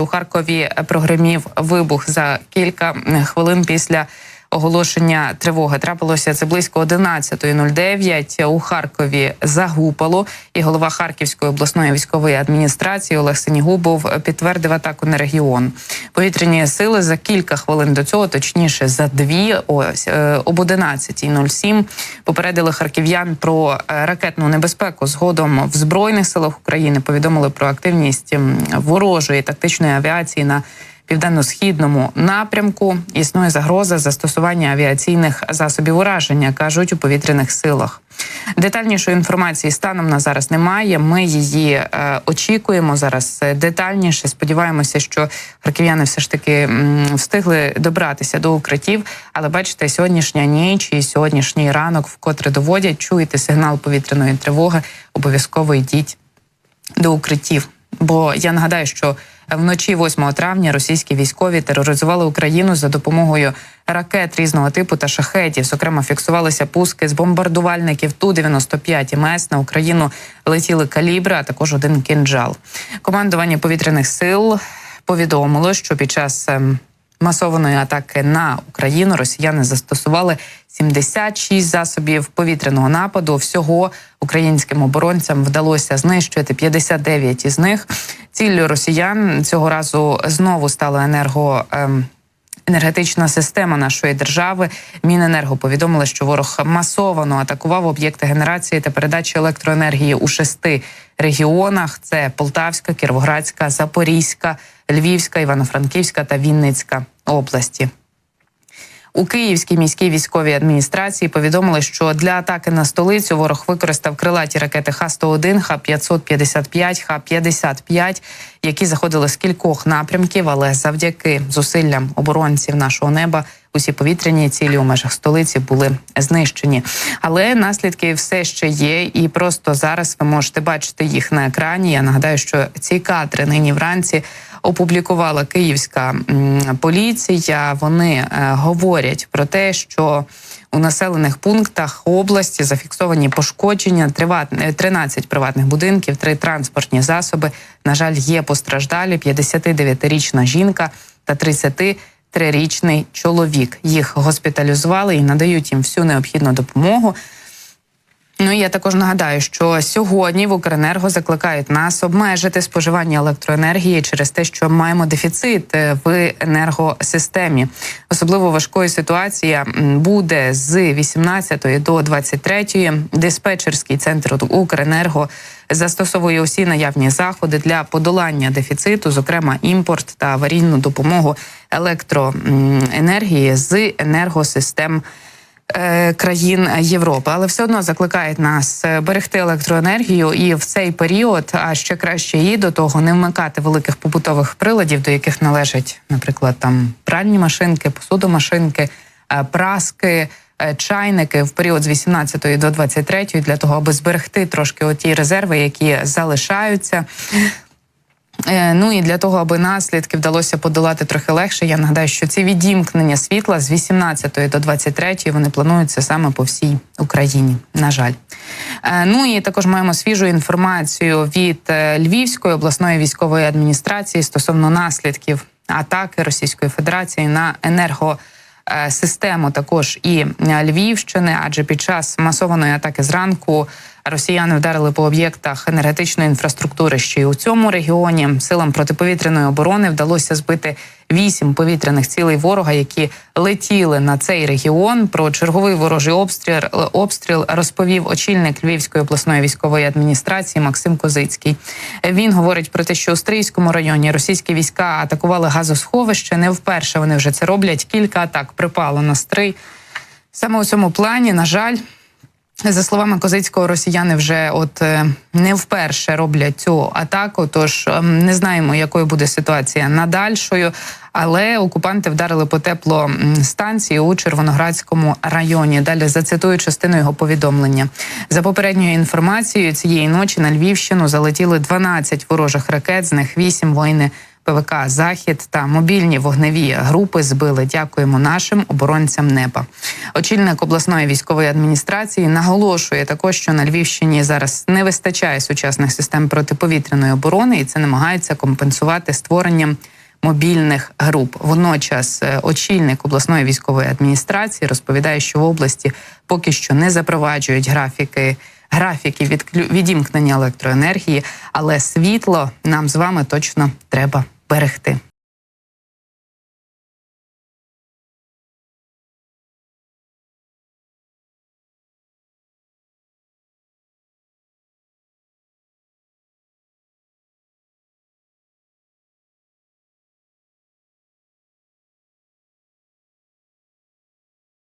У Харкові прогримів вибух за кілька хвилин після оголошення тривоги. Трапилося це близько 11:09. У Харкові загупало, і голова Харківської обласної військової адміністрації Олег Синігубов підтвердив атаку на регіон. Повітряні сили за кілька хвилин до цього, точніше за дві, об 11:07, попередили харків'ян про ракетну небезпеку. Згодом в Збройних силах України повідомили про активність ворожої тактичної авіації на південно-східному напрямку. Існує загроза застосування авіаційних засобів ураження, кажуть у повітряних силах. Детальнішої інформації станом на зараз немає. Ми її очікуємо зараз детальніше. Сподіваємося, що харків'яни все ж таки встигли добратися до укриттів. Але бачите, сьогоднішня ніч і сьогоднішній ранок вкотре доводять, чуєте сигнал повітряної тривоги, обов'язково йдіть до укриттів. Бо я нагадаю, що вночі 8 травня російські військові тероризували Україну за допомогою ракет різного типу та шахедів. Зокрема, фіксувалися пуски з бомбардувальників Ту-95 МС. На Україну летіли калібри, а також один кинджал. Командування повітряних сил повідомило, що під час масованої атаки на Україну росіяни застосували 76 засобів повітряного нападу. Всього українським оборонцям вдалося знищити 59 із них. Ціллю росіян цього разу знову стала енергетична система нашої держави. Міненерго повідомили, що ворог масовано атакував об'єкти генерації та передачі електроенергії у 6 регіонах. Це Полтавська, Кіровоградська, Запорізька, Львівська, Івано-Франківська та Вінницька області. У Київській міській військовій адміністрації повідомили, що для атаки на столицю ворог використав крилаті ракети Х-101, Х-555, Х-55, які заходили з кількох напрямків, але завдяки зусиллям оборонців нашого неба усі повітряні цілі у межах столиці були знищені. Але наслідки все ще є, і просто зараз ви можете бачити їх на екрані. Я нагадаю, що ці кадри нині вранці опублікувала київська поліція. Вони говорять про те, що у населених пунктах області зафіксовані пошкодження, 13 приватних будинків, 3 транспортні засоби. На жаль, є постраждалі, 59-річна жінка та 33-річний чоловік. Їх госпіталізували і надають їм всю необхідну допомогу. Ну і я також нагадаю, що сьогодні в Укренерго закликають нас обмежити споживання електроенергії через те, що маємо дефіцит в енергосистемі. Особливо важкою ситуація буде з 18 до 23. Диспетчерський центр Укренерго застосовує усі наявні заходи для подолання дефіциту, зокрема імпорт та аварійну допомогу електроенергії з енергосистем країн Європи. Але все одно закликають нас берегти електроенергію і в цей період, а ще краще її до того, не вмикати великих побутових приладів, до яких належать, наприклад, там пральні машинки, посудомашинки, праски, чайники в період з 18 до 23, для того, аби зберегти трошки оті резерви, які залишаються. Ну і для того, аби наслідки вдалося подолати трохи легше, я нагадаю, що ці відімкнення світла з 18 до 23 вони плануються саме по всій Україні, на жаль. Ну і також маємо свіжу інформацію від Львівської обласної військової адміністрації стосовно наслідків атаки Російської Федерації на енергосистему також і Львівщини, адже під час масованої атаки зранку росіяни вдарили по об'єктах енергетичної інфраструктури ще й у цьому регіоні. Силам протиповітряної оборони вдалося збити 8 повітряних цілей ворога, які летіли на цей регіон. Про черговий ворожий обстріл розповів очільник Львівської обласної військової адміністрації Максим Козицький. Він говорить про те, що у Стрийському районі російські війська атакували газосховище. Не вперше вони вже це роблять. Кілька атак припало на Стрий. Саме у цьому плані, на жаль, за словами Козицького, росіяни вже не вперше роблять цю атаку, тож не знаємо, якою буде ситуація надальшою, але окупанти вдарили по теплостанції у Червоноградському районі. Далі зацитую частину його повідомлення. За попередньою інформацією, цієї ночі на Львівщину залетіли 12 ворожих ракет, з них 8 воїни ПВК «Захід» та мобільні вогневі групи збили. Дякуємо нашим оборонцям неба. Очільник обласної військової адміністрації наголошує також, що на Львівщині зараз не вистачає сучасних систем протиповітряної оборони, і це намагаються компенсувати створенням мобільних груп. Водночас очільник обласної військової адміністрації розповідає, що в області поки що не запроваджують графіки відімкнення електроенергії, але світло нам з вами точно треба берегти.